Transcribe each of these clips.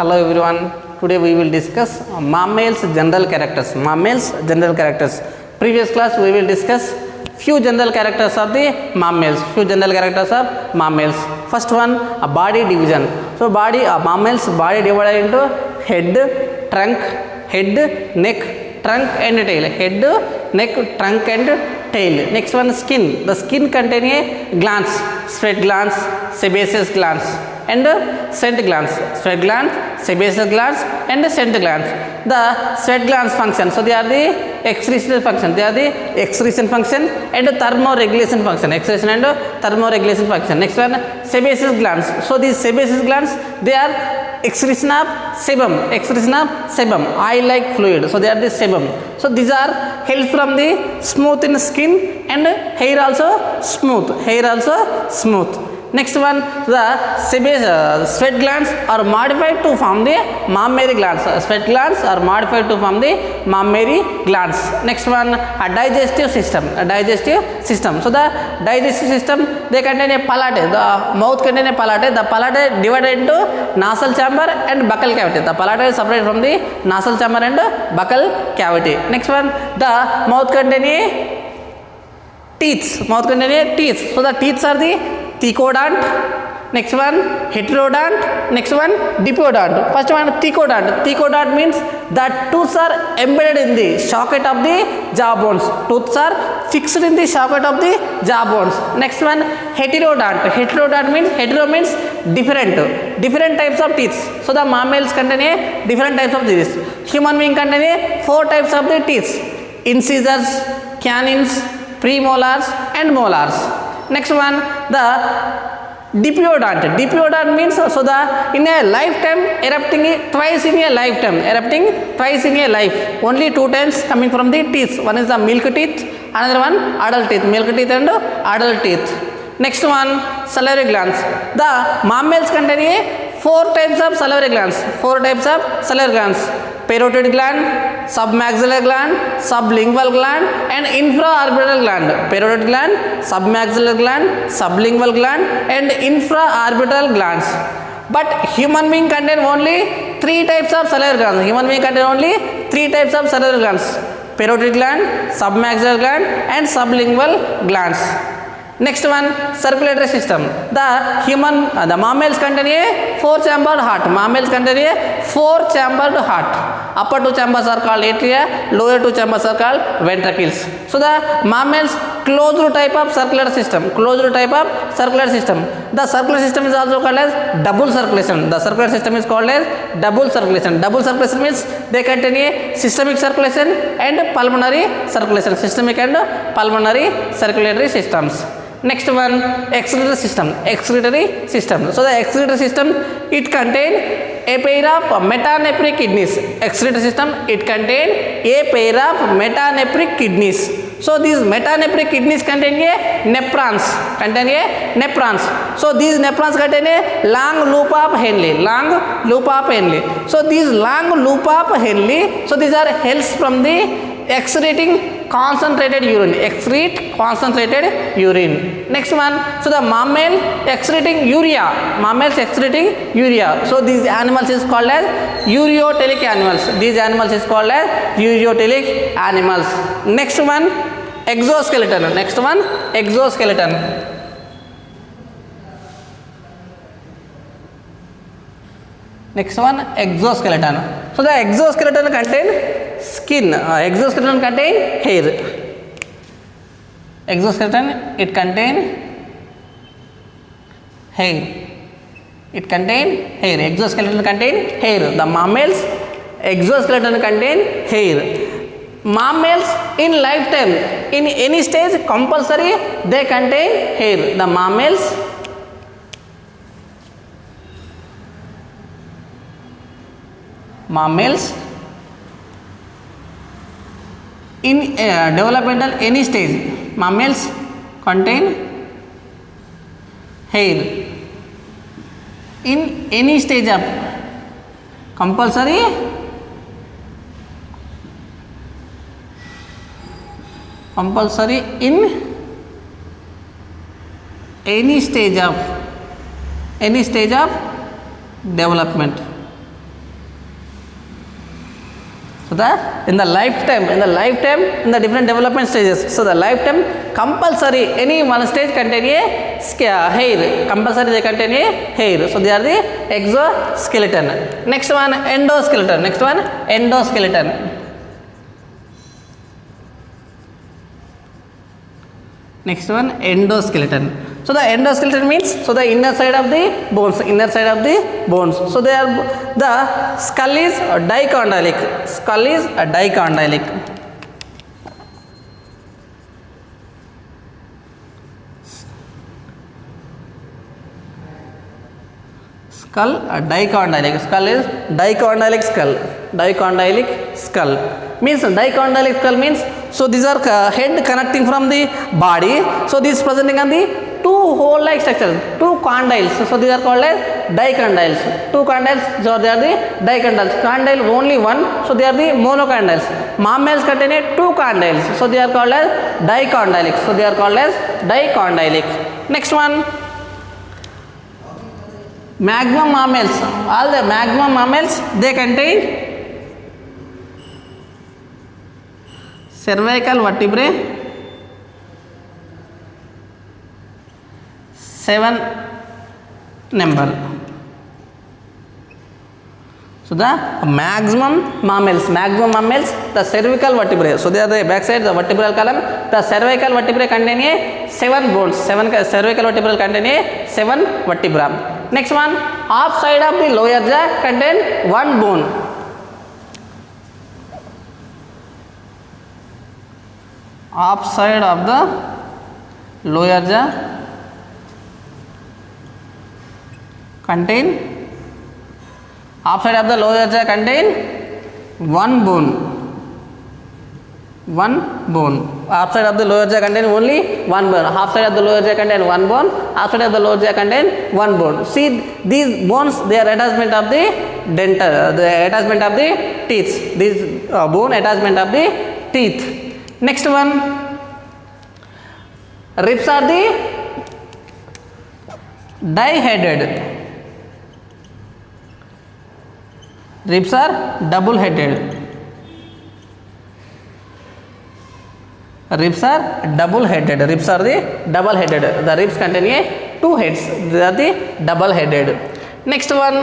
Hello everyone. Today we will discuss mammals general characters. Mammals general characters. Previous class we will discuss few general characters of the mammals. Few general characters of mammals. First one, a body division. So mammals body divided into head, trunk, head, neck, trunk and tail. Head, neck, trunk and tail. Next one, skin. The skin contains a glands, sweat glands, sebaceous glands and scent glands. Sweat glands, sebaceous glands and scent glands. The sweat glands function. So they are the excretion function. They are the excretion function and thermoregulation function. Excretion and thermoregulation function. Next one, sebaceous glands. So these sebaceous glands, they are excretion of sebum. Excretion of sebum, oil-like fluid. So they are the sebum. So these are help from the smooth in skin and hair also smooth. Hair also smooth. Next one, the sweat glands are modified to form the mammary glands. Sweat glands are modified to form the mammary glands. Next one, a digestive system. A digestive system. So the digestive system, they contain a palate. The mouth contain a palate. The palate divided into nasal chamber and buccal cavity. The palate is separate from the nasal chamber and buccal cavity. Next one, the mouth contain a teeth. Mouth contain a teeth. So the teeth are the thecodont, next one heterodont, next one dipodont. First one thecodont. Thecodont means that tooths are embedded in the socket of the jaw bones. Tooths are fixed in the socket of the jaw bones. Next one heterodont. Heterodont means different types of teeth. So the mammals contain a different types of teeth. Human being contain a 4 types of the teeth: incisors, canines, premolars and molars. Next one, the dipodont. Dipodont means so the in a lifetime erupting twice in a lifetime. Erupting twice in a life. Only 2 times coming from the teeth. One is the milk teeth, another one adult teeth. Milk teeth and adult teeth. Next one, salivary glands. The mammals contain 4 types of salivary glands. 4 types of salivary glands: parotid gland, submaxillary gland, sublingual gland and infraorbital gland. Parotid gland, submaxillary gland, sublingual gland and infraorbital glands. But human being contain only 3 types of salivary glands. Human being contain only 3 types of salivary glands: parotid gland, submaxillary gland and sublingual glands. Next one, circulatory system. The mammals contain a 4-chambered heart. Mammals contain a 4-chambered heart. Upper 2 chambers are called atria, lower 2 chambers are called ventricles. So the mammals closed type of circulatory system. Closed type of circulatory system. The circulatory system is also called as double circulation. The circulatory system is called as double circulation. Double circulation means they contain a systemic circulation and pulmonary circulation. Systemic and pulmonary circulatory systems. Next one, excretory system. Excretory system. So the excretory system, it contains a pair of metanephric kidneys. Excretory system, it contains a pair of metanephric kidneys. So these metanephric kidneys contain a nephrons. So these nephrons contain a long loop of Henle. Long loop of Henle. So these long loop of Henle, so these are helps from the excreting concentrated urine. Excrete concentrated urine. Next one, so the mammal excreting urea. Mammals excreting urea. So these animals is called as ureotelic animals. These animals is called as ureotelic animals. Next one, exoskeleton. Next one, exoskeleton. Next one, exoskeleton. So the exoskeleton contain skin. Exoskeleton contain hair. Exoskeleton, it contain hair. It contain hair. Exoskeleton contain hair. The mammals exoskeleton contain hair. Mammals in lifetime, in any stage compulsory they contain hair. The mammals in developmental any stage, mammals contain hair. In any stage of compulsory in any stage of development. So in the lifetime, in the different development stages. So the lifetime compulsory any one stage contain a hair. Compulsory they contain a hair. So they are the exoskeleton. Next one endoskeleton. Next one endoskeleton. Next one endoskeleton. So the endoskeleton means so the inner side of the bones, So they are the skull is dicondylic. Skull is dicondylic. Skull dicondylic. Skull is dicondylic skull. Dicondylic skull means dicondylic skull means so these are head connecting from the body. So this is presenting on the two hole-like structures, two condyles. So these are called as dicondyles. Two condyles, so they are the dicondyles. Condyle only one, so they are the monocondyles. Mammals contain two condyles, so they are called as dicondylic. Next one, magma mammals. All the magma mammals they contain cervical vertebrae. 7 number. So the maximum mammals, the cervical vertebrae. So they are the backside, the vertebral column. The cervical vertebrae contain a 7 bones. Cervical vertebrae contain a 7 vertebra. Next one, half side of the lower jaw contain 1 bone. Half side of the lower jaw contain Half side of the lower jaw contain only 1 bone. Half side of the lower jaw contain 1 bone. Half side of the lower jaw contain 1 bone. See these bones, they are attachment of the dental, the attachment of the teeth. This bone attachment of the teeth. Next one, ribs are the di-headed. Ribs are double-headed. Ribs are double-headed. Ribs are the double-headed. The ribs contain 2 heads. They are the double-headed. Next one,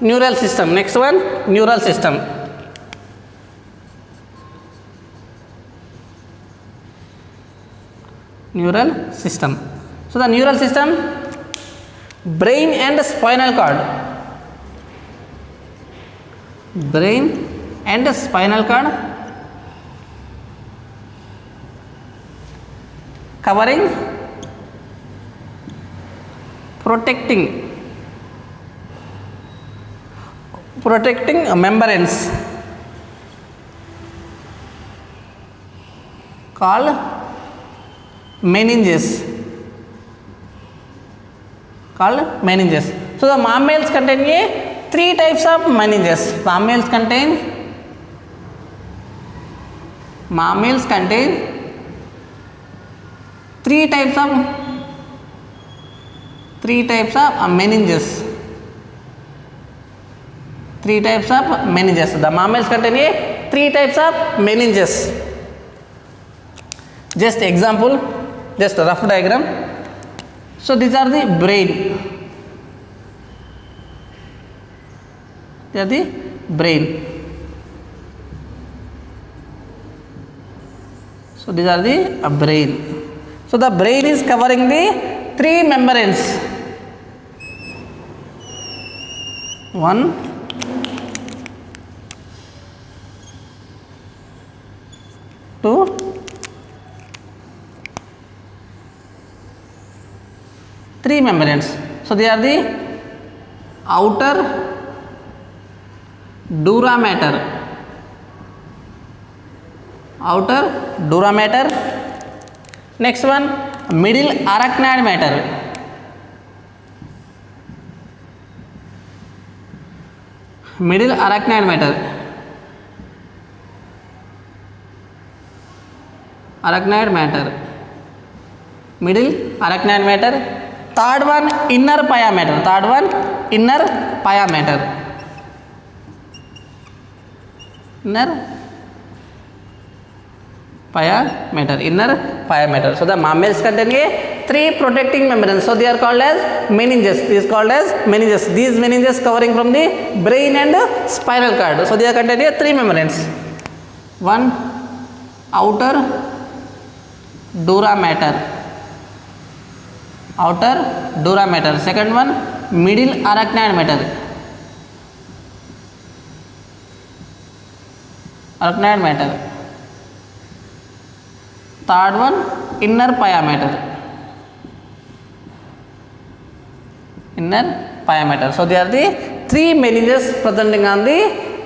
neural system. Neural system. So the neural system, brain and spinal cord. Covering, protecting membranes called meninges. So the mammals contain 3 types of meninges. Mammals contain 3 types of meninges. The mammals contain 3 types of meninges. Just example, just a rough diagram. So these are the brain. So these are the brain. So the brain is covering the 3 membranes. 1, 2, 3 membranes. So they are the outer dura mater. Next one, middle arachnoid matter. Middle arachnoid matter. Third one, inner pia matter. inner pia mater, inner pia mater. So the mammals contain a 3 protecting membranes, so they are called as meninges. This is called as meninges. These meninges covering from the brain and spinal cord, so they are containing 3 membranes. One, outer dura mater, outer dura mater. Second one, middle arachnoid mater, arachnoid mater. Third one, inner pia mater, inner pia mater. So they are the 3 meninges presenting on the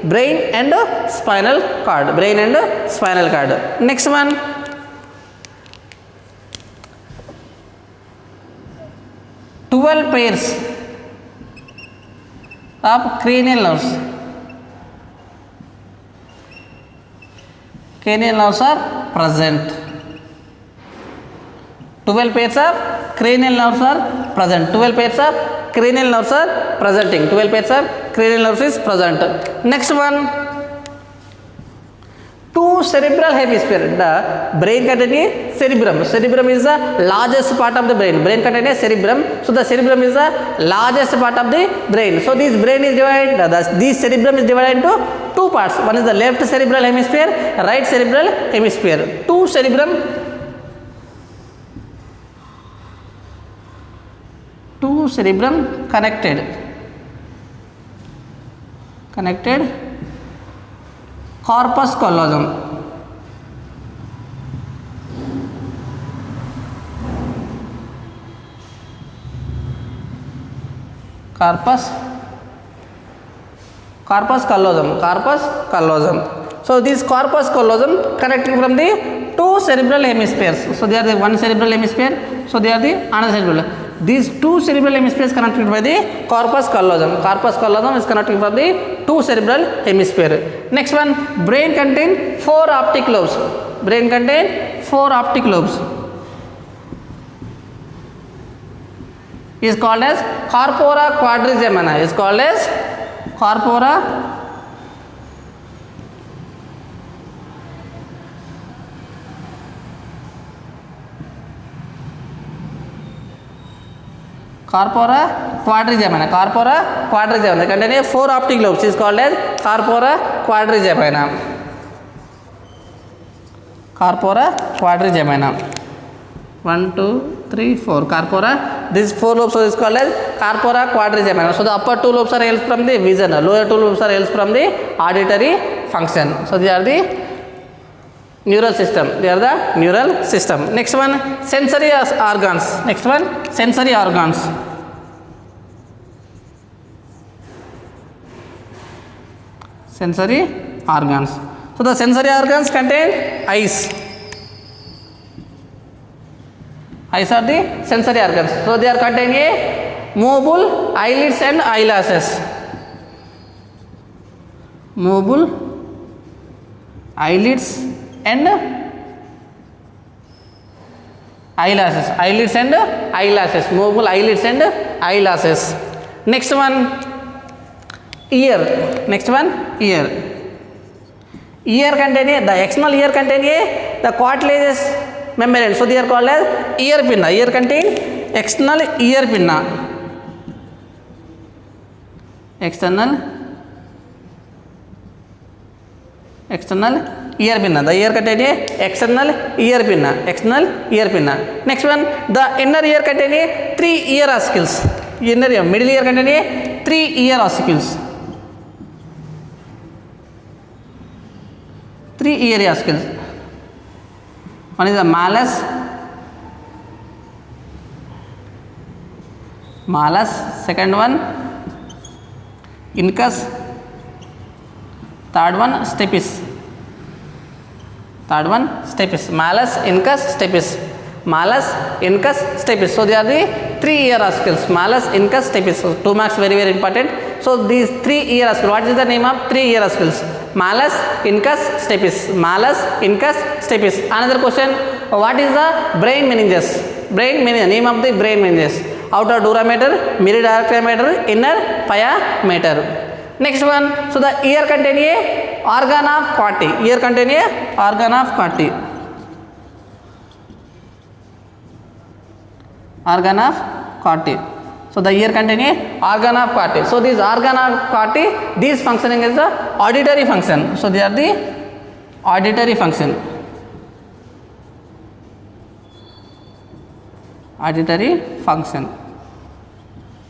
brain and spinal cord, brain and spinal cord. Next one, twelve pairs of cranial nerves. Cranial nerves are present. 12 pairs of cranial nerves are present. 12 pairs of cranial nerves are presenting. 12 pairs of cranial nerves is present. Next one, 2 cerebral hemisphere. The brain contains cerebrum. Cerebrum is the largest part of the brain. Brain contains cerebrum. So the cerebrum is the largest part of the brain. So this brain is divided. This cerebrum is divided into 2 parts. One is the left cerebral hemisphere, right cerebral hemisphere. 2 cerebrum. 2 cerebrum connected corpus callosum, corpus callosum. So this corpus callosum connecting from the 2 cerebral hemispheres. So they are the 1 cerebral hemisphere, so they are the another cerebral. These 2 cerebral hemispheres connected by the corpus callosum. Corpus callosum is connecting from the 2 cerebral hemisphere. Next one, brain contain 4 optic lobes. Brain contain 4 optic lobes. Is called as corpora quadrigemina. Is called as corpora quadrigemina. Corpora quadrigemina contain 4 optic lobes. Is called as corpora quadrigemina. Corpora quadrigemina. 1, 2, 3, 4. Corpora. These 4 lobes is called as corpora quadrigemina. So the upper 2 lobes are held from the vision. Lower 2 lobes are held from the auditory function. So they are the neural system. They are the neural system. Next one, sensory organs. Next one, sensory organs. Sensory organs. So the sensory organs contain eyes. Eyes are the sensory organs. So they are containing a movable eyelids and eyelashes. Movable eyelids and eyelashes. Eyelids and eyelashes. Movable eyelids and eyelashes. Next one, ear. Next one, ear. Ear containing the external ear containing the cartilaginous membrane. So they are called as ear pinna. Ear contain external ear pinna. External ear pinna. The ear contain external ear pinna. External ear pinna. Next one, the inner ear contain 3 ear ossicles. Inner ear, middle ear contain 3 ear ossicles. 3 ear ossicles. One is the malleus. Second one, incus. Third one, stapes. Malleus, incus, stapes. Malleus, incus, stapes. So they are the 3 ear ossicles. Malleus, incus, stapes. So 2 marks, very very important. So these 3 ear ossicles. What is the name of 3 ear ossicles? Malleus, incus, stapes. Malleus, incus, stapes. Another question, what is the brain meninges? Name of the brain meninges. Outer dura mater, middle arachnoid mater, inner pia mater. Next one, so the ear contain organ of Corti. Ear contain a organ of Corti. Organ of Corti. So the ear contain a organ of Corti. So this organ of Corti, this functioning is the auditory function. So they are the auditory function. Auditory function.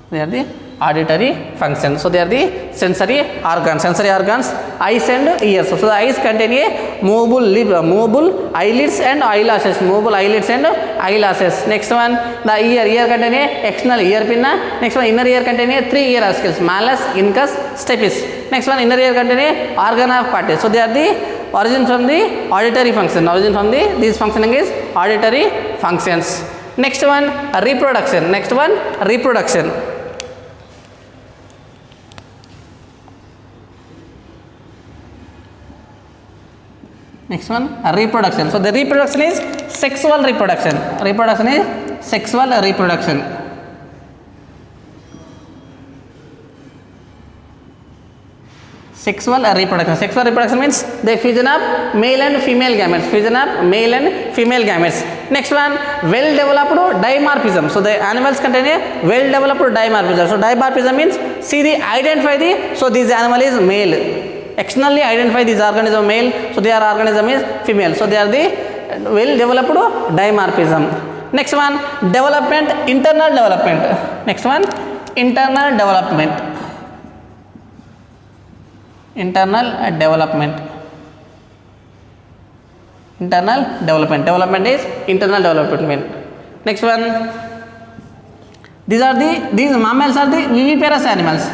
They are the auditory function. So they are the sensory organs. Sensory organs, eyes and ears. So the eyes contain a movable lip, movable eyelids and eyelashes. Movable eyelids and eyelashes. Next one, the ear contain a external ear pinna. Next one, inner ear contain a 3 ear muscles: malleus, incus, stapes. Next one, inner ear contain a organ of Corti. So they are the origin from the auditory function. Origin from the this functioning is auditory functions. Next one, reproduction. Next one, reproduction. Next one, reproduction. So the reproduction is sexual reproduction. Reproduction is sexual reproduction. Sexual reproduction. Sexual reproduction means the fusion of male and female gametes. Fusion of male and female gametes. Next one, well developed dimorphism. So the animals contain a well developed dimorphism. So dimorphism means see the identify the, so this animal is male. Externally identify this organism male, so their organism is female. So they are the well developed dimorphism. Next one, development, internal development. Next one, internal development. Internal development. Internal development. Development is internal development. Next one, these mammals are the viviparous animals.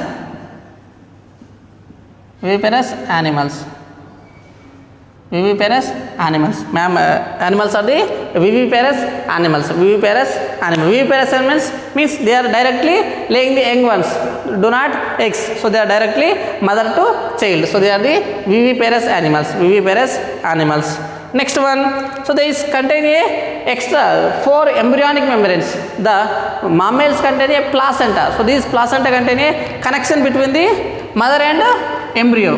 Viviparous animals. Viviparous animals. Animals are the viviparous animals. Viviparous animals. Viviparous animals means they are directly laying the young ones. Do not eggs. So they are directly mother to child. So they are the viviparous animals. Viviparous animals. Next one. So they contain a extra 4 embryonic membranes. The mammals contain a placenta. So these placenta contain a connection between the mother and embryo.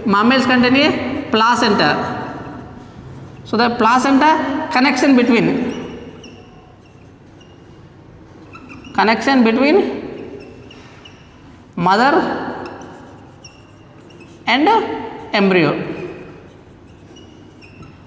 Mammals contain a placenta. So the placenta connection between mother and embryo.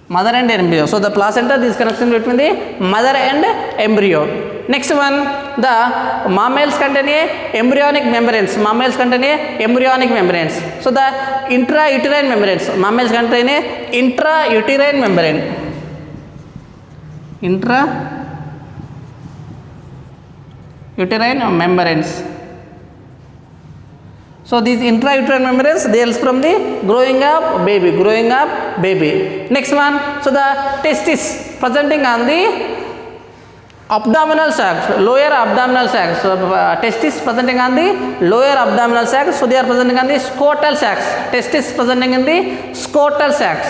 Mother and embryo. So the placenta, this connection between the mother and embryo. Next one, the mammals contain a embryonic membranes. Mammals contain a embryonic membranes. So the intrauterine membranes. Mammals contain a intrauterine membrane. Intrauterine membranes. So these intrauterine membranes, they are from the growing up baby. Next one, so the testis presenting on the abdominal sac, lower abdominal sac. So testis presenting on the lower abdominal sac. So they are presenting on the scrotal sacs. Testis presenting in the scrotal sacs.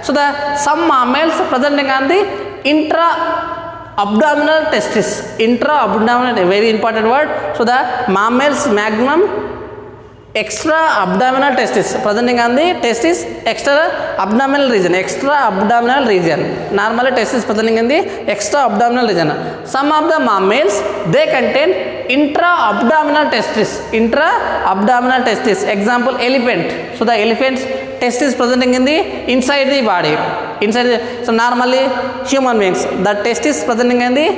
So the some mammals presenting on the intra-abdominal testis. Intra-abdominal, a very important word. So the mammals maximum extra-abdominal testis presenting on the testis extra-abdominal region. Normally testis presenting in the extra-abdominal region. Some of the mammals, they contain intra-abdominal testis. Example, elephant. So the elephant's testis presenting in the inside the body. So normally human beings, the testis presenting in the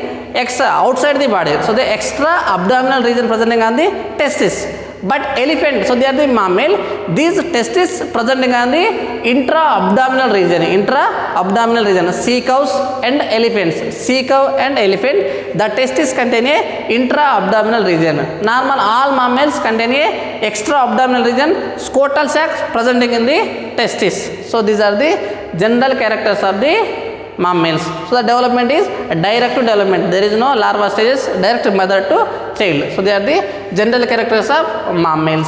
outside the body. So the extra-abdominal region presenting on the testis. But elephant, so they are the mammal, these testis presenting on the intra-abdominal region. Sea cows and elephants. Sea cow and elephant, the testis contain a intra-abdominal region. Normal all mammals contain a extra-abdominal region, scrotal sacs presenting in the testis. So these are the general characters of the mammals. So the development is direct development. There is no larva stages, direct mother to child. So they are the general characters of mammals.